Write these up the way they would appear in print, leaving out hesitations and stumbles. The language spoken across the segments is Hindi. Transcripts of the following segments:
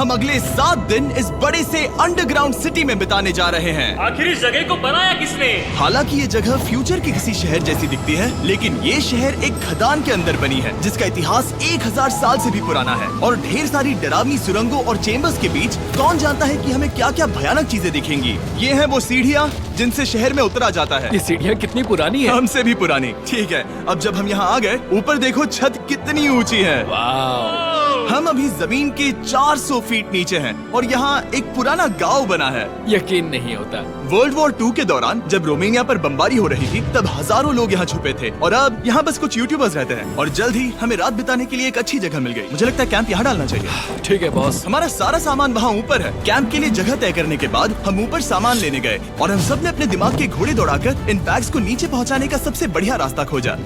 हम अगले 7 दिन इस बड़े से अंडरग्राउंड सिटी में बिताने जा रहे हैं। आखिर इस जगह को बनाया किसने? हालांकि ये जगह फ्यूचर के किसी शहर जैसी दिखती है, लेकिन ये शहर एक खदान के अंदर बनी है जिसका इतिहास 1000 साल से भी पुराना है और ढेर सारी डरावनी सुरंगों और चेम्बर्स के बीच कौन जानता है कि हमें क्या क्या भयानक चीजें दिखेंगी। ये है वो सीढ़ियाँ जिनसे शहर में उतरा जाता है। ये सीढ़ियाँ कितनी पुरानी है? हमसे भी पुरानी। ठीक है, अब जब हम यहाँ आ गए, ऊपर देखो छत कितनी ऊंची है। वाह! हम अभी जमीन के 400 फीट नीचे हैं और यहाँ एक पुराना गांव बना है। यकीन नहीं होता। वर्ल्ड वॉर 2 के दौरान जब रोमानिया पर बमबारी हो रही थी, तब हजारों लोग यहाँ छुपे थे और अब यहाँ बस कुछ यूट्यूबर्स रहते हैं। और जल्द ही हमें रात बिताने के लिए एक अच्छी जगह मिल गई। मुझे लगता है कैंप यहाँ डालना चाहिए। ठीक है बॉस। हमारा सारा सामान वहाँ ऊपर है। कैंप के लिए जगह तय करने के बाद हम ऊपर सामान लेने गए और हम सब ने अपने दिमाग के घोड़े दौड़ाकर इन बैग्स को नीचे पहुँचाने का सबसे बढ़िया रास्ता खोजा।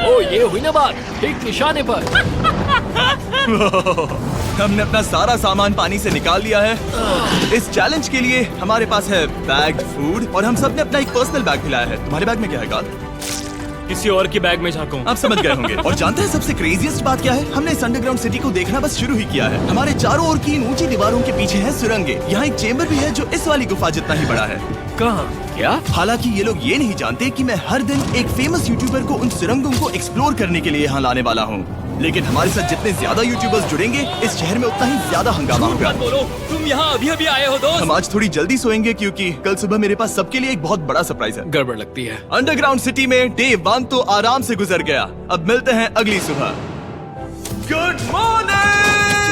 ओ, ये हुई ना बात, ठीक निशाने पर। हमने अपना सारा सामान पानी से निकाल लिया है। इस चैलेंज के लिए हमारे पास है बैग्ड फूड और हम सब ने अपना एक पर्सनल बैग भी लाया है। तुम्हारे बैग में क्या है गाल? किसी और की बैग में झांकूं। आप समझ गए होंगे। और जानते हैं सबसे क्रेजीएस्ट बात क्या है? हमने इस अंडरग्राउंड सिटी को देखना बस शुरू ही किया है। हमारे चारों ओर की इन ऊंची दीवारों के पीछे है सुरंगें। यहाँ एक चेम्बर भी है जो इस वाली गुफा जितना ही बड़ा है। कहाँ? क्या? हालांकि ये लोग ये नहीं जानते कि मैं हर दिन एक फेमस यूट्यूबर को उन सुरंगों को एक्सप्लोर करने के लिए यहाँ लाने वाला हूँ। लेकिन हमारे साथ जितने ज्यादा यूट्यूबर्स जुड़ेंगे, इस शहर में उतना ही ज्यादा हंगामा होगा। मत बोलो, तुम यहाँ अभी अभी आए हो दोस्त। हम आज थोड़ी जल्दी सोएंगे क्योंकि कल सुबह मेरे पास सबके लिए एक बहुत बड़ा सरप्राइज है। गड़बड़ लगती है। अंडरग्राउंड सिटी में डे 1 तो आराम से गुजर गया। अब मिलते हैं अगली सुबह। Good morning.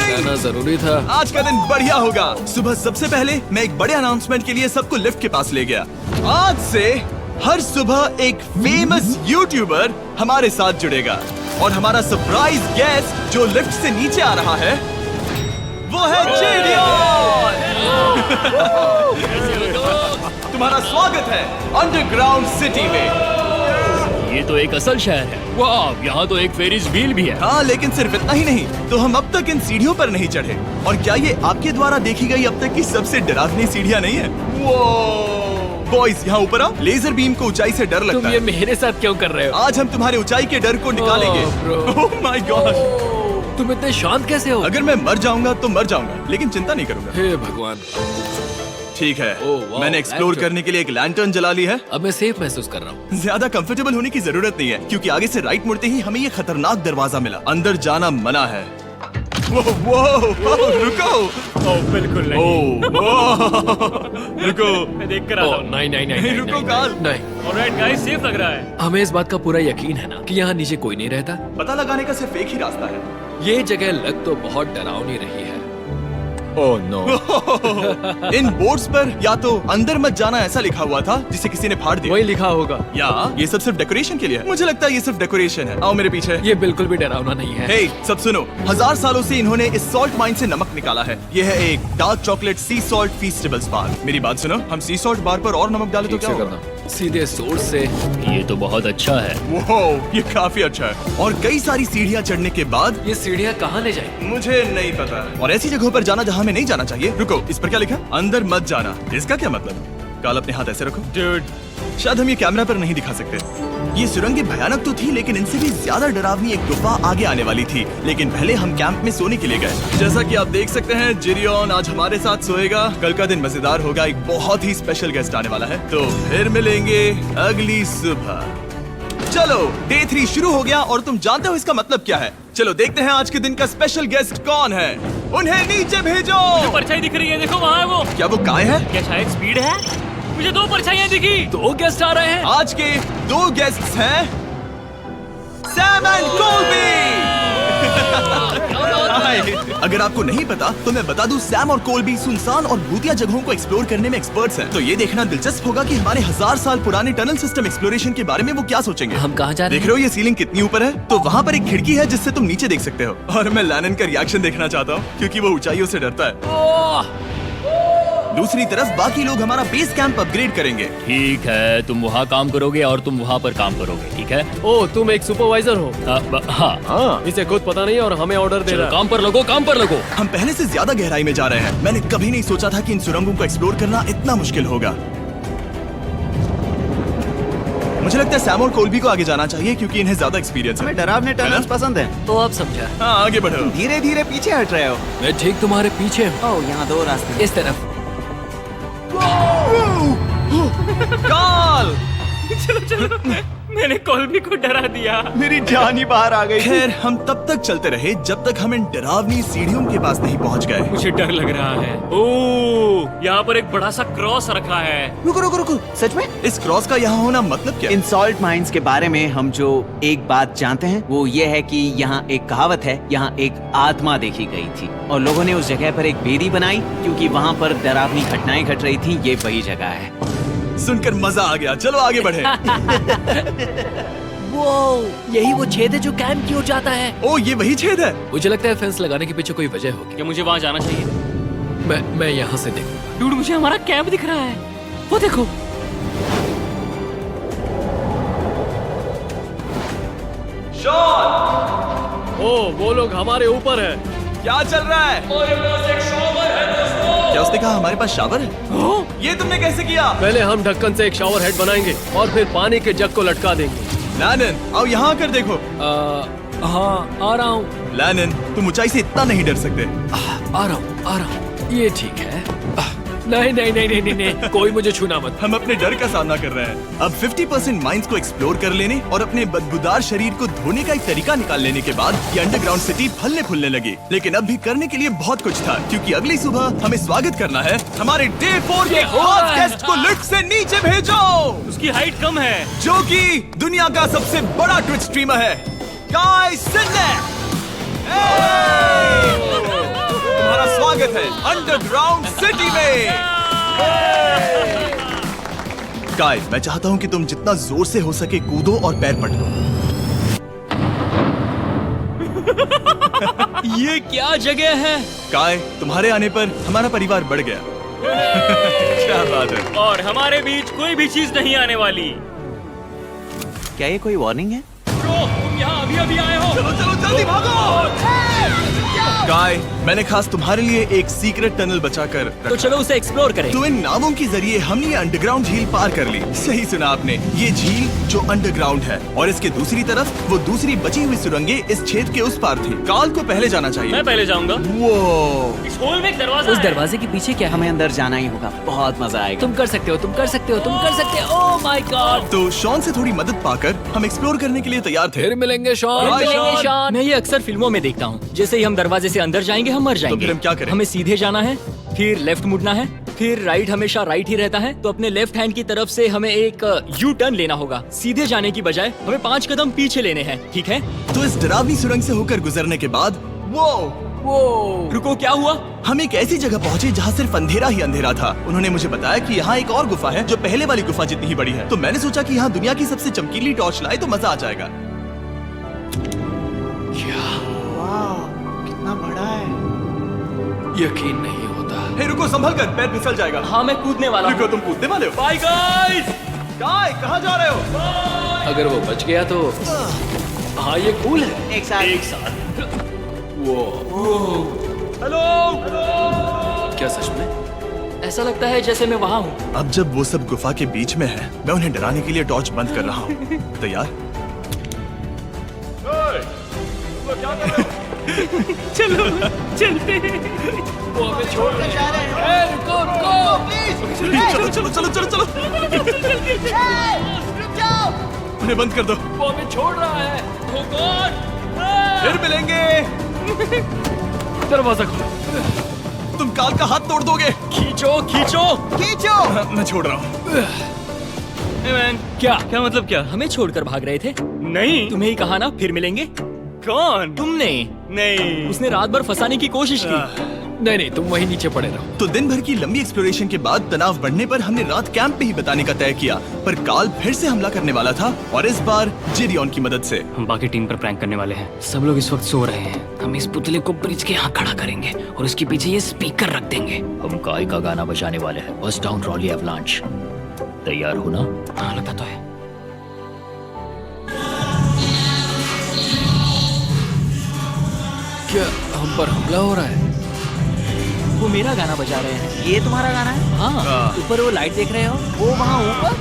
जाना जरूरी था। आज का दिन बढ़िया होगा। सुबह सबसे पहले मैं एक बड़े अनाउंसमेंट के लिए सबको लिफ्ट के पास ले गया। आज से हर सुबह एक फेमस यूट्यूबर हमारे साथ जुड़ेगा और हमारा सरप्राइज गेस्ट जो लिफ्ट से नीचे आ रहा है वो है जेडियन। तुम्हारा स्वागत है अंडरग्राउंड सिटी में। ये तो एक असल शहर है। वाह, यहाँ तो एक फेरिस व्हील भी है। हाँ, लेकिन सिर्फ इतना ही नहीं, तो हम अब तक इन सीढ़ियों पर नहीं चढ़े। और क्या ये आपके द्वारा देखी गई अब तक की सबसे डरावनी सीढ़ियाँ नहीं है? बॉयज, यहाँ ऊपर आओ। लेजर बीम को ऊंचाई से डर लगता तुम है। ये मेरे साथ क्यों कर रहे हो? आज हम तुम्हारे ऊंचाई के डर को निकालेंगे। ओह माय गॉड, तुम इतने शांत कैसे हो? अगर मैं मर जाऊंगा तो मर जाऊंगा, लेकिन चिंता नहीं करूंगा। हे भगवान। ठीक है, ओह, वाह, मैंने एक्सप्लोर लैंटर्न। करने के लिए एक लैंटर्न जला ली है। अब मैं सेफ महसूस कर रहा हूँ। ज्यादा कंफर्टेबल होने की जरूरत नहीं है क्योंकि आगे से राइट मुड़ते ही हमें ये खतरनाक दरवाजा मिला। अंदर जाना मना है। वो रुको। बिल्कुल नहीं। रुको। मैं देख कर आता हूँ। नहीं, रुको गाल। नहीं। ऑलराइट गाइस, सेफ लग रहा है। हमें इस बात का पूरा यकीन है ना कि यहाँ नीचे कोई नहीं रहता। पता लगाने का सिर्फ एक ही रास्ता है। ये जगह लग तो बहुत डरावनी रही है। Oh no. इन बोर्ड्स पर या तो अंदर मत जाना ऐसा लिखा हुआ था जिसे किसी ने फाड़ दिया। वही लिखा होगा। या ये सब सिर्फ डेकोरेशन के लिए है। मुझे लगता है ये सिर्फ डेकोरेशन है। आओ मेरे पीछे। ये बिल्कुल भी डरावना नहीं है। हे, सब सुनो। 1000 सालों से इन्होंने इस सॉल्ट माइन से नमक निकाला है। ये है एक डार्क चॉकलेट सी सॉल्ट फीस्टेबल्स बार। मेरी बात सुनो, हम सी सॉल्ट बार पर और नमक डाले तो ठीक क्या से होगा? करना। सीधे सोर्स से। ये तो बहुत अच्छा है। वो ये काफी अच्छा है। और कई सारी सीढ़ियाँ चढ़ने के बाद ये सीढ़ियाँ कहाँ ले जाएंगी? मुझे नहीं पता। और ऐसी जगहों पर जाना जहाँ हमें नहीं जाना चाहिए। रुको, इस पर क्या लिखा? अंदर मत जाना। इसका क्या मतलब? काल अपने हाथ ऐसे रखो। डूड, शायद हम ये कैमरा पर नहीं दिखा सकते। ये सुरंगें भयानक तो थी, लेकिन इनसे भी ज्यादा डरावनी एक गुफा आगे आने वाली थी। लेकिन पहले हम कैंप में सोने के लिए गए। जैसा कि आप देख सकते हैं, जिरियन आज हमारे साथ सोएगा। कल का दिन मजेदार होगा। एक बहुत ही स्पेशल गेस्ट आने वाला है। तो फिर मिलेंगे अगली सुबह। चलो, डे 3 शुरू हो गया और तुम जानते हो इसका मतलब क्या है? चलो देखते हैं आज के दिन का स्पेशल गेस्ट कौन है। उन्हें नीचे भेजो। परछाई दिख रही है, देखो वहाँ है वो। क्या वो काय है? क्या शायद स्पीड है? मुझे 2 परछाइयाँ दिखी। 2 गेस्ट आ रहे हैं। आज के 2 गेस्ट्स हैं सैम एंड कोल्बी। अगर आपको नहीं पता तो मैं बता दूं, सैम और कोल्बी सुनसान और भूतिया जगहों को एक्सप्लोर करने में एक्सपर्ट्स हैं। तो ये देखना दिलचस्प होगा कि हमारे 1000 साल पुराने टनल सिस्टम एक्सप्लोरेशन के बारे में वो क्या सोचेंगे। हम कहाँ जा रहे हैं? देख रहे हो ये सीलिंग कितनी ऊपर है? तो वहाँ पर एक खिड़की है जिससे तुम नीचे देख सकते हो। और मैं लैनन का रिएक्शन देखना चाहता हूँ क्योंकि वो ऊंचाइयों से डरता है। ओह! दूसरी तरफ बाकी लोग हमारा बेस कैंप अपग्रेड करेंगे। ठीक है, तुम वहाँ काम करोगे और तुम वहाँ पर काम करोगे, ठीक है? ओ, तुम एक सुपरवाइजर हो? हाँ। इसे खुद पता नहीं और हमें ऑर्डर दे चलो, रहा है। काम पर लगो, काम पर लगो। हम पहले से ज्यादा गहराई में जा रहे हैं। मैंने कभी नहीं सोचा था कि इन सुरंगों को एक्सप्लोर करना इतना मुश्किल होगा। मुझे लगता है सैम और कोल्बी को आगे जाना चाहिए क्योंकि इन्हें ज्यादा एक्सपीरियंस है। हमें डरावने टनल्स पसंद है। तो अब समझा। हाँ, आगे बढ़ो। धीरे धीरे पीछे हट रहे हो। मैं ठीक तुम्हारे पीछे हूँ। ओह, यहाँ 2 रास्ते हैं। इस तरफ। काल! मैंने कोल्बी को डरा दिया। मेरी जान ही बाहर आ गई। खैर, हम तब तक चलते रहे जब तक हम इन डरावनी सीढ़ियों के पास नहीं पहुंच गए। मुझे डर लग रहा है। ओह, यहाँ पर एक बड़ा सा क्रॉस रखा है। रुको रुको रुको, सच में? इस क्रॉस का यहाँ होना मतलब क्या? इन सॉल्ट माइंस के बारे में हम जो एक बात जानते हैं वो ये है कि यहाँ एक कहावत है, यहाँ एक आत्मा देखी गई थी और लोगों ने उस जगह पर एक बेदी बनाई क्योंकि वहाँ पर डरावनी घटनाएं घट रही थी। ये वही जगह है। सुनकर मजा आ गया। चलो आगे बढ़े। वो यही वो छेद है जो कैंप की ओर जाता है। ओ, ये वही छेद है। मुझे लगता है फेंस लगाने के पीछे कोई वजह होगी। क्या मुझे वहाँ जाना चाहिए? मैं यहाँ से देखूंगा। डूड, मुझे हमारा कैंप दिख रहा है। वो देखो। ओ, वो लोग हमारे ऊपर है। क्या चल रहा है? क्या उसने कहा हमारे पास शावर है? ये तुमने कैसे किया? पहले हम ढक्कन से एक शावर हेड बनाएंगे और फिर पानी के जग को लटका देंगे। लैनन, आओ यहाँ कर देखो। हाँ, आ रहा हूँ। लैनन, तुम ऊंचाई से इतना नहीं डर सकते। आ रहा हूँ। ये ठीक है। नहीं नहीं नहीं नहीं नहीं नहीं, कोई मुझे छूना मत। हम अपने डर का सामना कर रहे हैं। अब 50% माइंस को एक्सप्लोर कर लेने और अपने बदबूदार शरीर को धोने का एक तरीका निकाल लेने के बाद ये अंडरग्राउंड सिटी फलने फूलने लगी। लेकिन अब भी करने के लिए बहुत कुछ था क्योंकि अगली सुबह हमें स्वागत करना है हमारे डे 4 के खास गेस्ट को लिफ्ट से नीचे भेजो, उसकी हाइट कम है। जो कि दुनिया का सबसे बड़ा ट्विच स्ट्रीमर है, गाय सिडनेक। तुम्हारा स्वागत है अंडरग्राउंड सिटी में। गाय, मैं चाहता हूँ कि तुम जितना जोर से हो सके कूदो और पैर पटको। ये क्या जगह है? गाय, तुम्हारे आने पर हमारा परिवार बढ़ गया। क्या बात है। और हमारे बीच कोई भी चीज नहीं आने वाली। क्या ये कोई वार्निंग है? ब्रो, तुम यहाँ अभी अभी आए हो। चलो चलो जल्दी भागो। गाय, मैंने खास तुम्हारे लिए एक सीक्रेट टनल बचाकर रखा। तो चलो उसे एक्सप्लोर करें। तो इन नावों के जरिए हमने ये अंडरग्राउंड झील पार कर ली। सही सुना आपने, ये झील जो अंडरग्राउंड है और इसके दूसरी तरफ वो दूसरी बची हुई सुरंगें इस छेद के उस पार थी। काल को पहले जाना चाहिए। मैं पहले जाऊंगा। वो इस होल में एक दरवाजा उस है। दरवाजे के पीछे क्या है? हमें अंदर जाना ही होगा। बहुत मजा आएगा। तुम कर सकते हो, तुम कर सकते हो, तुम कर सकते हो। Oh my God. तो शॉन से थोड़ी मदद पाकर हम एक्सप्लोर करने के लिए तैयार थे। फिर मिलेंगे शॉन। Bye, Shawn. मैं ये अक्सर फिल्मों में देखता हूँ। जैसे ही हम दरवाजे से अंदर जाएंगे हम मर जाएंगे। फिर हम क्या करें? हमें सीधे जाना है, फिर लेफ्ट मुड़ना है, फिर राइट हमेशा राइट ही रहता है। तो अपने लेफ्ट हैंड की तरफ से हमें एक यू टर्न लेना होगा। सीधे जाने की बजाय हमें 5 कदम पीछे लेने हैं, ठीक है? तो इस डरावनी सुरंग से होकर गुजरने के बाद वो रुको, क्या हुआ? हम एक ऐसी जगह पहुंचे जहाँ सिर्फ अंधेरा ही अंधेरा था। उन्होंने मुझे बताया कि यहाँ एक और गुफा है जो पहले वाली गुफा जितनी ही बड़ी है। तो मैंने सोचा कि यहाँ दुनिया की सबसे चमकीली टॉर्च लाए तो मजा आ जाएगा। कितना बड़ा है। यकीन नहीं होता। हे रुको, संभल कर, पैर फिसल जाएगा। हाँ, मैं कूदने वाला रुको, हूँ। तुम कूदने वाले हो? Bye guys. गाय, कहाँ जा रहे हो? अगर वो बच गया तो हाँ, ये कूल है। एक साथ। एक साथ। हेलो। क्या सच में? ऐसा लगता है जैसे मैं वहाँ हूँ। अब जब वो सब गुफा के बीच में है, मैं उन्हें डराने के लिए टॉर्च बंद कर रहा हूँ। तैयार? चलो चलते हैं। वो हमें छोड़ रहे हैं। रुको रुको। चलो चलो चलो चलो चलो। उन्हें बंद कर दो। वो हमें छोड़ रहा है। Oh God! फिर मिलेंगे। दरवाजा खोलो। तुम काल का हाथ तोड़ दोगे। खींचो खींचो। खींचो। मैं छोड़ रहा हूँ। Hey man, क्या मतलब क्या? हमें छोड़कर भाग रहे थे। नहीं। तुम्हें ही कहा ना फिर मिलेंगे। कौन? तुमने। नहीं। उसने रात भर फंसाने की कोशिश की। नहीं नहीं, तुम वहीं नीचे पड़े रहो। तो दिन भर की लंबी एक्सप्लोरेशन के बाद तनाव बढ़ने पर हमने रात कैंप पे ही बिताने का तय किया। पर काल फिर से हमला करने वाला था और इस बार जिरियन की मदद से। हम बाकी टीम पर प्रैंक करने वाले हैं। सब लोग इस वक्त सो रहे हैं। हम इस पुतले को ब्रिज के यहाँ खड़ा करेंगे और उसके पीछे ये स्पीकर रख देंगे। हम काय का गाना बजाने वाले हैं। बस डाउन रॉली एवलांच। तैयार हो ना? हाँ, लगता तो है। क्या हम पर हमला हो रहा है? वो मेरा गाना बजा रहे हैं। ये तुम्हारा गाना है? हाँ, ऊपर वो लाइट देख रहे हो? वो वहाँ ऊपर?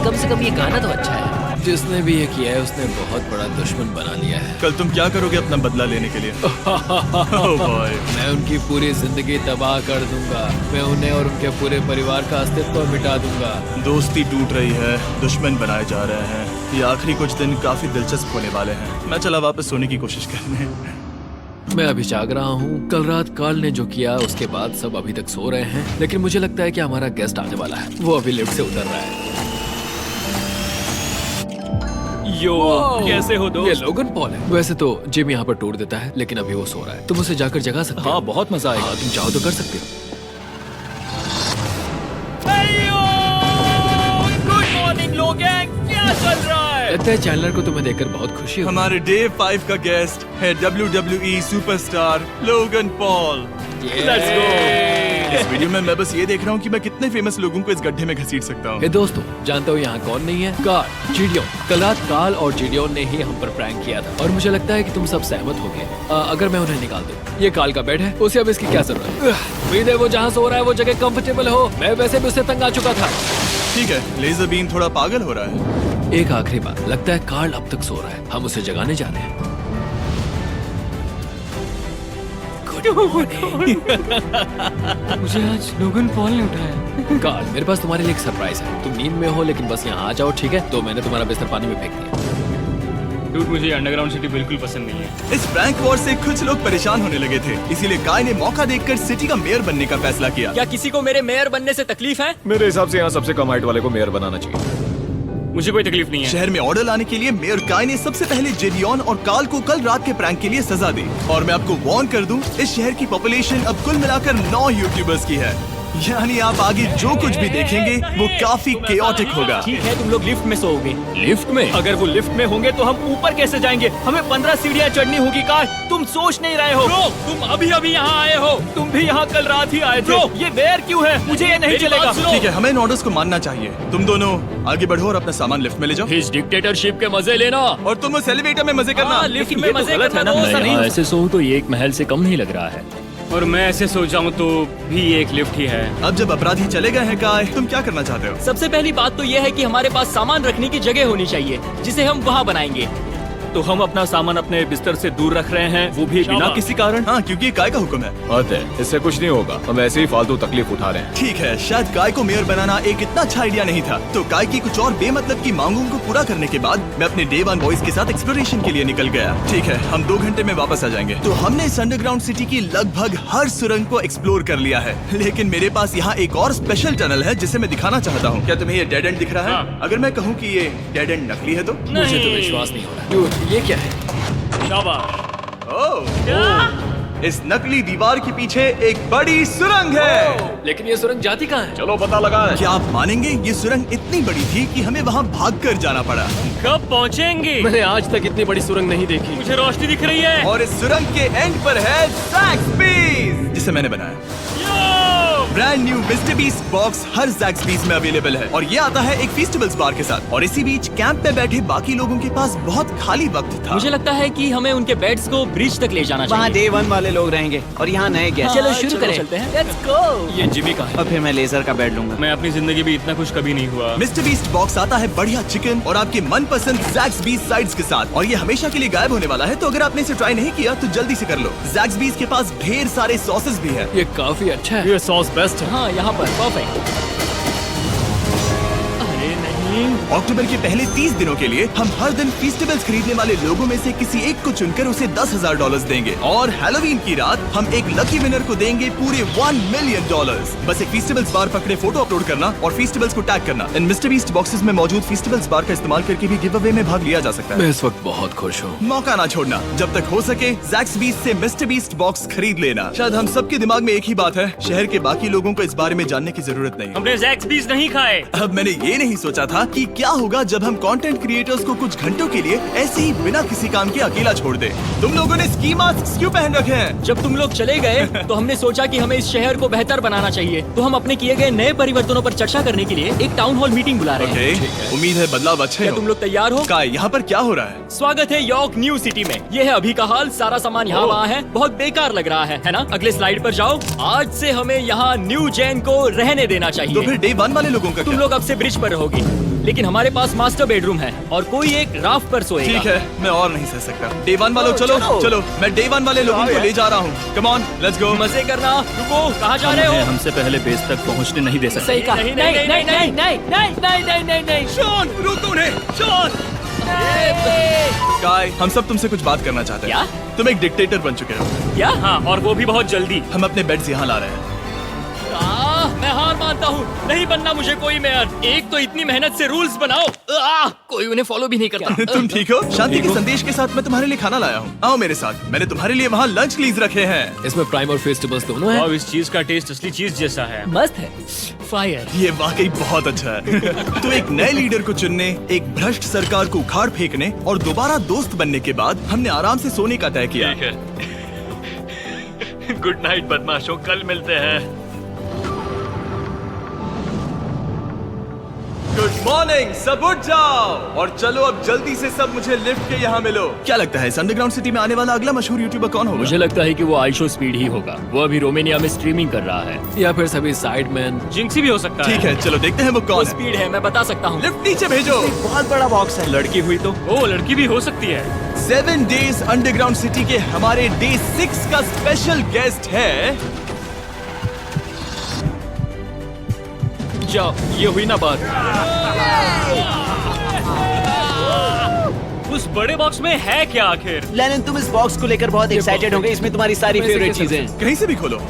कम से कम ये गाना तो अच्छा है। जिसने भी ये किया है उसने बहुत बड़ा दुश्मन बना लिया है। कल तुम क्या करोगे अपना बदला लेने के लिए? Oh boy. मैं उनकी पूरी जिंदगी तबाह कर दूंगा। मैं उन्हें और उनके पूरे परिवार का अस्तित्व मिटा दूंगा। दोस्ती टूट रही है, दुश्मन बनाए जा रहे हैं। ये आखिरी कुछ दिन काफी दिलचस्प होने वाले हैं। मैं चला वापस सोने की कोशिश करने। मैं अभी जाग रहा हूँ। कल रात कार्ल ने जो किया उसके बाद सब अभी तक सो रहे हैं, लेकिन मुझे लगता है कि हमारा गेस्ट आने वाला है। वो अभी लिफ्ट से उतर रहा है। यो, कैसे हो ये दोस्त? लोगन पॉल है। वैसे तो जिम यहाँ पर टूर देता है, लेकिन अभी वो सो रहा है। तुम उसे जाकर जगा सकते हो। हाँ, बहुत मजा आएगा। हाँ, तुम चाहो तो कर सकते हो। गुड मॉर्निंग लोगैंग, क्या चल रहा है? लगता है चैनलर को तुम्हें देखकर बहुत खुशी होगी। हमारे डे 5 का गेस्ट है WWE superstar Logan Paul. Let's go। इस वीडियो में मैं बस ये देख रहा हूँ कि मैं कितने फेमस लोगों को इस गड्ढे में घसीट सकता हूँ। हे दोस्तों, जानते हो यहाँ कौन नहीं है? कार्ल, जीडियोन। कल रात कार्ल और जीडियोन ने ही हम पर प्रैंक किया था और मुझे लगता है कि तुम सब सहमत होगे अगर मैं उन्हें निकाल दूं। ये कार्ल का बेड है, उसे अब इसकी क्या जरूरत है? उम्मीद है वो जहाँ सो रहा है वो जगह कंफर्टेबल हो। मैं वैसे भी उससे तंग आ चुका था। ठीक है, लेजर बीम थोड़ा पागल हो रहा है। एक आखिरी बात, लगता है कार्ल अब तक सो रहा है। हम उसे जगाने जा रहे हैं। मुझे आज लोगन पॉल ने उठाया। कार्ल, मेरे पास तुम्हारे लिए एक सरप्राइज है। तुम नींद में हो लेकिन बस यहाँ आ जाओ, ठीक है? तो मैंने तुम्हारा बिस्तर पानी में फेंक दिया। डूड, मुझे अंडरग्राउंड सिटी बिल्कुल पसंद नहीं है। इस प्रैंक वॉर से कुछ लोग परेशान होने लगे थे, इसीलिए काय ने मौका देखकर सिटी का मेयर बनने का फैसला किया। क्या किसी को मेरे मेयर बनने से तकलीफ है? मेरे हिसाब से यहाँ सबसे कम हाइट वाले को मेयर बनाना चाहिए। मुझे कोई तकलीफ नहीं है। शहर में ऑर्डर लाने के लिए मेयर काय ने सबसे पहले जेडियन और कार्ल को कल रात के प्रैंक के लिए सजा दी। और मैं आपको वार्न कर दूं, इस शहर की पॉपुलेशन अब कुल मिलाकर 9 यूट्यूबर्स की है। यानी आप आगे जो कुछ भी देखेंगे वो काफी केओटिक होगा। ठीक है, तुम लोग लिफ्ट में सोओगे। लिफ्ट में? अगर वो लिफ्ट में होंगे तो हम ऊपर कैसे जाएंगे? हमें 15 सीढ़ियाँ चढ़नी होगी। कार, तुम सोच नहीं रहे हो? Bro, तुम अभी अभी यहाँ आए हो। तुम भी यहाँ कल रात ही आए थे। Bro, ये बेयर क्यों है? मुझे ये नहीं चलेगा। ठीक है, हमें इन ऑर्डर्स को मानना चाहिए। तुम दोनों आगे बढ़ो और अपना सामान लिफ्ट में ले जाओ। इस डिक्टेटरशिप के मजे लेना। और तुम उस एलिवेटर में मजे करना। लिफ्ट में मजे करना तो ऐसा नहीं। ऐसे सोऊं तो ये एक महल से कम नहीं लग रहा है, और मैं ऐसे सो जाऊं तो भी ये एक लिफ्ट ही है। अब जब अपराधी चले गए हैं काय, तुम क्या करना चाहते हो? सबसे पहली बात तो यह है कि हमारे पास सामान रखने की जगह होनी चाहिए, जिसे हम वहाँ बनाएंगे। तो हम अपना सामान अपने बिस्तर से दूर रख रहे हैं, वो भी बिना किसी कारण। हाँ, क्योंकि ये काय का हुक्म है। हद है, इससे कुछ नहीं होगा। हम ऐसे ही फालतू तकलीफ उठा रहे हैं। ठीक है, शायद काय को मेयर बनाना एक इतना अच्छा आइडिया नहीं था। तो काय की कुछ और बेमतलब की मांगों को पूरा करने के बाद मैं अपने डे 1 बॉयज के साथ एक्सप्लोरेशन के लिए निकल गया। ठीक है, हम 2 घंटे में वापस आ जाएंगे। तो हमने इस अंडरग्राउंड सिटी की लगभग हर सुरंग को एक्सप्लोर कर लिया है, लेकिन मेरे पास यहाँ एक और स्पेशल टनल है जिसे मैं दिखाना चाहता हूँ। क्या तुम्हें ये डेड एंड दिख रहा है? हाँ। अगर मैं कहूँ कि ये डेड एंड नकली है तो? मुझे तो विश्वास नहीं हो रहा। Dude, ये क्या है? ओह, इस नकली दीवार के पीछे एक बड़ी सुरंग है। लेकिन ये सुरंग जाती कहाँ है? चलो पता लगाएं। क्या आप मानेंगे, ये सुरंग इतनी बड़ी थी कि हमें वहाँ भागकर जाना पड़ा। कब पहुंचेंगे? मैंने आज तक इतनी बड़ी सुरंग नहीं देखी। मुझे रोशनी दिख रही है। और इस सुरंग के एंड पर है ज़ैक्सबीज़, जिसे मैंने बनाया। Brand new Mister Beast box हर ज़ैक्सबीज़ में अवेलेबल है और ये आता है एक फेस्टिवल्स बार के साथ। और इसी बीच कैंप में बैठे बाकी लोगों के पास बहुत खाली वक्त था। मुझे लगता है कि हमें उनके बेड्स को ब्रिज तक ले जाना वहाँ चाहिए। डे 1 वाले लोग रहेंगे और यहाँ नए गेस्ट। चलो शुरू करें। चलते हैं। Let's go। ये जिमी का है। और फिर मैं लेजर का बेड लूंगा। मैं अपनी जिंदगी में इतना खुश कभी नहीं हुआ। मिस्टर बीस्ट बॉक्स आता है बढ़िया चिकन और आपके मनपसंद ज़ैक्सबीज़ साइड्स के साथ, और ये हमेशा के लिए गायब होने वाला है। तो अगर आपने इसे ट्राई नहीं किया तो जल्दी से कर लो। ज़ैक्सबीज़ के पास ढेर सारे सॉसेस भी है। ये काफी अच्छा है। ये सॉस बेस्ट है। हाँ, यहाँ पर परफेक्ट। अरे नहीं, अक्टूबर के पहले 30 दिनों के लिए हम हर दिन फेस्टिवल्स खरीदने वाले लोगों में से किसी एक को चुनकर उसे $10,000 देंगे, और हैलोवीन की रात हम एक लकी विनर को देंगे पूरे $1 मिलियन। बस एक फेस्टिवल्स बार पकड़े फोटो अपलोड करना और फेस्टिवल्स को टैग करना। इन मिस्टर बीस्ट बॉक्सेस में मौजूद फेस्टिवल्स बार का इस्तेमाल करके भी गिव अवे में भाग लिया जा सकता मैं है। इस वक्त बहुत खुश हूँ। मौका ना छोड़ना, जब तक हो सके ज़ैक्सबीज़ से मिस्टर बीस्ट बॉक्स खरीद लेना। शायद हम सबके दिमाग में एक ही बात है, शहर के बाकी लोगों को इस बारे में जानने की जरूरत नहीं है। हमने ज़ैक्सबीज़ नहीं खाए। अब मैंने ये नहीं सोचा था कि क्या होगा जब हम कंटेंट क्रिएटर्स को कुछ घंटों के लिए ऐसे ही बिना किसी काम के अकेला छोड़ दे। तुम लोगों ने स्की मास्क क्यों पहन रखे हैं? जब तुम लोग चले गए तो हमने सोचा कि हमें इस शहर को बेहतर बनाना चाहिए। तो हम अपने किए गए नए परिवर्तनों पर चर्चा करने के लिए एक टाउन हॉल मीटिंग बुला रहे हैं। ओके, उम्मीद है बदलाव अच्छे क्या हो। तुम लोग तैयार हो? काय, यहाँ पर क्या हो रहा है? स्वागत है यॉर्क न्यू सिटी में। ये है अभी का हाल। सारा सामान यहाँ वहाँ है। बहुत बेकार लग रहा है ना? अगले स्लाइड पर जाओ। आज से हमें यहाँ न्यू जेन को रहने देना तो चाहिए। फिर डे 1 वाले लोगों का तुम क्या? लोग अब से ब्रिज पर रहोगे। लेकिन हमारे पास मास्टर बेडरूम है और कोई एक राफ्ट पर सोएगा। ठीक है, मैं और नहीं सह सकता। डे 1 वालों चलो चलो, मैं डे 1 वाले लोगों को ले जा रहा हूँ। Come on, let's go. मजे करना। रुको, कहाँ जा रहे हो? हमसे पहले बेस तक पहुंचने नहीं दे सकते। सही कहा। नहीं नहीं नहीं नहीं नहीं नहीं नहीं नहीं नहीं नहीं। शॉन, रोक उन्हें। शॉन, काय, हम सब तुमसे कुछ बात करना चाहते हैं। क्या? तुम एक डिक्टेटर बन चुके हो। क्या? हाँ, और वो भी बहुत जल्दी। हम अपने बेड्स यहाँ ला रहे हैं। मैं हार मानता हूँ। नहीं बनना मुझे कोई मेयर। एक तो इतनी मेहनत से रूल्स बनाओ, कोई उन्हें फॉलो भी नहीं करता। तुम ठीक हो? शांति के संदेश के साथ मैं तुम्हारे लिए खाना लाया हूँ। आओ मेरे साथ, मैंने तुम्हारे लिए वहाँ लंच लीज रखे हैं। इसमें प्राइम और फेस्टिवल्स दोनों हैं। और इस चीज का टेस्ट असली चीज जैसा है। मस्त है। फायर। ये वाकई बहुत अच्छा है। तो एक नए लीडर को चुनने, एक भ्रष्ट सरकार को उखाड़ फेंकने और दोबारा दोस्त बनने के बाद हमने आराम से सोने का तय किया। गुड नाइट बदमाशों, कल मिलते हैं। गुड मॉर्निंग, सब उठ जाओ और चलो अब जल्दी से सब मुझे लिफ्ट के यहाँ मिलो। क्या लगता है इस अंडरग्राउंड सिटी में आने वाला अगला मशहूर यूट्यूबर कौन होगा? मुझे लगता है कि वो आइशो स्पीड ही होगा। वो अभी रोमानिया में स्ट्रीमिंग कर रहा है। या फिर सभी साइडमैन। जिंक्सी भी हो सकता है। ठीक है, चलो देखते हैं वो कौन है। स्पीड है, मैं बता सकता हूँ। लिफ्ट नीचे भेजो। बहुत बड़ा बॉक्स है। लड़की हुई तो ओ, लड़की भी हो सकती है। 7 डेज अंडरग्राउंड सिटी के हमारे डे 6 का स्पेशल गेस्ट है। जाओ, ये हुई ना बात। उस बड़े बॉक्स में है क्या आखिर? लेनिन, तुम इस बॉक्स को लेकर बहुत एक्साइटेड हो गए। इसमें तुम्हारी सारी फेवरेट चीजें हैं। कहीं से भी खोलो।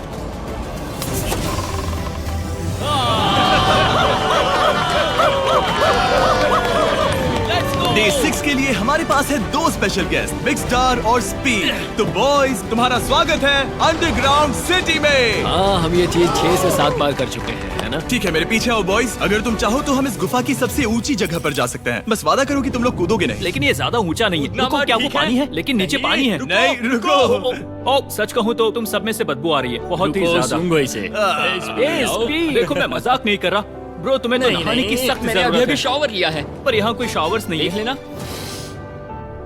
डे 6 के लिए हमारे पास है 2 स्पेशल गेस्ट, बिग स्टार और स्पीड। तो बॉयज, तुम्हारा स्वागत है अंडरग्राउंड सिटी में। हाँ, हम ये चीज 6 से 7 बार कर चुके हैं, है ना? ठीक है, मेरे पीछे आओ बॉयज। अगर तुम चाहो तो हम इस गुफा की सबसे ऊंची जगह पर जा सकते हैं। बस वादा करो कि तुम लोग कूदोगे नहीं। लेकिन ये ज्यादा ऊंचा नहीं है। रुको, क्या वो ठीक है। पानी है? लेकिन नीचे नहीं, पानी है। नहीं, रुको। ओ, सच कहूँ तो तुम सब में से बदबू आ रही है, बहुत ही ज्यादा। सूंघो इसे। ए, स्पीड। देखो, मैं मजाक नहीं कर रहा ब्रो, तुम्हें तो नहाने की सख्त मैंने जरूरत अभी है। शॉवर लिया है। पर यहाँ कोई शावर्स नहीं देख है। लेना।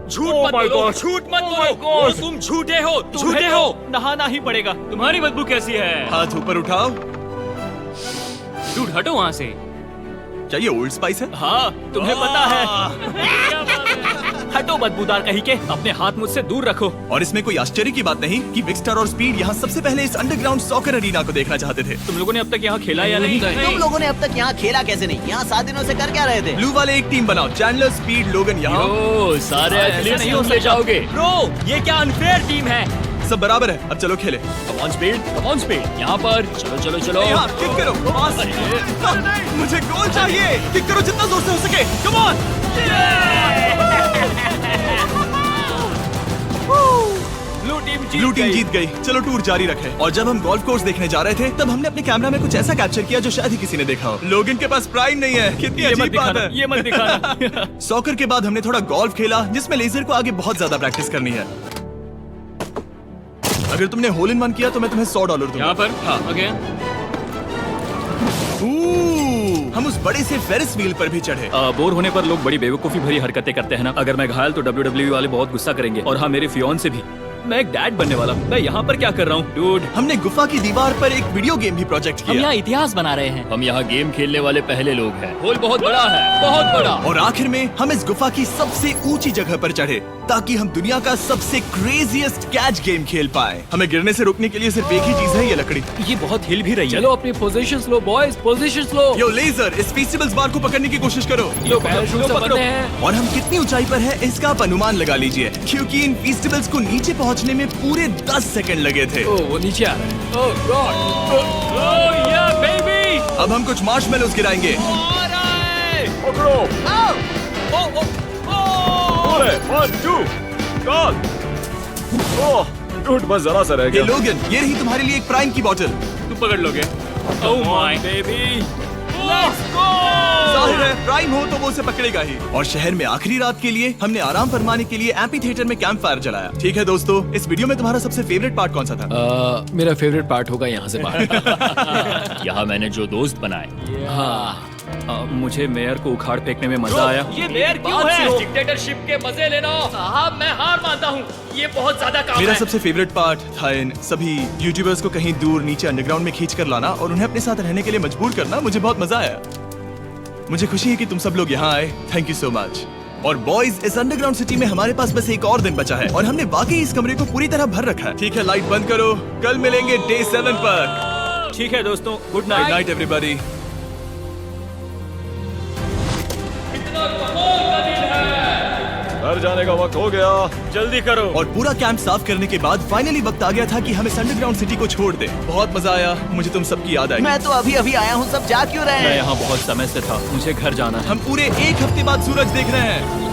झूठ Oh मत my बोलो, God. झूठ मत Oh my बोलो। God. ओ, तुम झूठे हो, झूठे तुम्हें हो। तो नहाना ही पड़ेगा। तुम्हारी बदबू कैसी है? हाथ ऊपर उठाओ। डूड, हटो वहाँ से। क्या ये ओल्ड स्पाइस है? हाँ, तुम्हें पता है। हटो बदबूदार कहीं के, अपने हाथ मुझसे दूर रखो। और इसमें कोई आश्चर्य की बात नहीं कि बिग स्टार और स्पीड यहाँ सबसे पहले इस अंडरग्राउंड सॉकर अरीना को देखना चाहते थे। तुम लोगों ने अब तक यहाँ खेला या नहीं? तुम लोगों ने अब तक यहाँ खेला कैसे नहीं? यहाँ 7 दिनों से कर क्या रहे थे? ब्लू वाले एक टीम बनाओ, चैंडलर, स्पीड, लोगन यहाँ। ओ, सारे ऐसा एथलीट्स नहीं हो तुम ले सकता। जाओगे। ब्रो, ये क्या अनफेयर टीम है। सब बराबर है, अब चलो खेले। Come on speed, come on speed. यहाँ पर चलो चलो चलो। यहाँ किक करो, पास। मुझे गोल चाहिए। किक करो जितना जोर से हो सके। Come on. ब्लू टीम जीत गई। चलो टूर जारी रखें। और जब हम गोल्फ कोर्स देखने जा रहे थे तब हमने अपने कैमरा में कुछ ऐसा कैप्चर किया जो शायद ही किसी ने देखा हो। लोगन के पास प्राइम नहीं है। कितनी ये मत अजीब बात दिखाना, है। ये मत दिखाना। सॉकर के बाद हमने थोड़ा गोल्फ खेला जिसमें लेजर को आगे बहुत ज्यादा प्रैक्टिस करनी है। अगर तुमने होल इन वन किया तो मैं तुम्हें $100 दूंगा। यहाँ पर? हाँ। ओके। हम उस बड़े से फेरिस व्हील पर भी चढ़े। बोर होने पर लोग बड़ी बेवकूफी भरी हरकतें करते हैं ना। अगर मैं घायल तो WWE वाले बहुत गुस्सा करेंगे, और हाँ, मेरे फियोन से भी। मैं एक डैड बनने वाला हूँ। मैं यहाँ पर क्या कर रहा हूँ डूड? हमने गुफा की दीवार पर एक वीडियो गेम भी प्रोजेक्ट हम किया। यहाँ इतिहास बना रहे हैं। हम यहाँ गेम खेलने वाले पहले लोग हैं। होल बहुत बड़ा है, बहुत बड़ा। और आखिर में हम इस गुफा की सबसे ऊंची जगह पर चढ़े ताकि हम दुनिया का सबसे क्रेजीएस्ट कैच गेम खेल पाए। हमें गिरने से रोकने के लिए सिर्फ एक ही चीज है, ये लकड़ी। ये बहुत हिल भी रही है। चलो अपनी पोजीशंस लो बॉयज, पोजीशंस लो। यो लेजर, इस फेस्टिवल्स बार को पकड़ने की कोशिश करो। लो पैराशूट से बंधे हैं। और हम कितनी ऊंचाई पर हैं इसका आप अनुमान लगा लीजिए, क्योंकि इन फेस्टिवल्स को नीचे पहुंचने में पूरे 10 सेकंड लगे थे। ओ, वो नीचे आ रहा है। ओह गॉड। ओह या बेबी। अब हम कुछ मार्शमेलोस गिराएंगे। पकड़ो। ओए, 1 2 गॉल। ओह, डूड, बस जरा सा रह ये गया। लोगन, ये रही तुम्हारे लिए एक प्राइम की बोतल। तुम पकड़ लोगे? Oh my baby. जाहिर है प्राइम हो तो वो उसे पकड़ेगा ही। और शहर में आखिरी रात के लिए हमने आराम फरमाने के लिए एम्पी थिएटर में कैंप फायर जलाया। ठीक है दोस्तों, इस वीडियो में तुम्हारा सबसे फेवरेट पार्ट कौन सा था? मेरा फेवरेट पार्ट होगा यहाँ से बाहर। यहाँ मैंने जो दोस्त बनाए। हाँ, मुझे मेयर को उखाड़ फेंकने में मजा आया। ये मेयर क्यों है? डिक्टेटरशिप के मजे लेना। साहब, मैं हार मानता हूँ। ये बहुत ज्यादा काम मेरा है। सबसे फेवरेट पार्ट था इन सभी यूट्यूबर्स को कहीं दूर नीचे अंडरग्राउंड में खींच कर लाना और उन्हें अपने साथ रहने के लिए मजबूर करना। मुझे बहुत मजा आया। मुझे खुशी है कि तुम सब लोग यहाँ आए। Thank you so much. और बॉयज, इस अंडरग्राउंड सिटी में हमारे पास बस एक और दिन बचा है और हमने वाकई इस कमरे को पूरी तरह भर रखा है। ठीक है, लाइट बंद करो। कल मिलेंगे डे 7 पर। ठीक है दोस्तों, good good night. Night everybody. घर जाने का वक्त हो गया। जल्दी करो। और पूरा कैंप साफ करने के बाद फाइनली वक्त आ गया था कि हम इस अंडरग्राउंड सिटी को छोड़ दें। बहुत मजा आया। मुझे तुम सबकी याद आई। मैं तो अभी अभी आया हूँ, सब जा क्यों रहे मैं हैं? यहाँ बहुत समय से था, मुझे घर जाना है। हम पूरे एक हफ्ते बाद सूरज देख रहे हैं।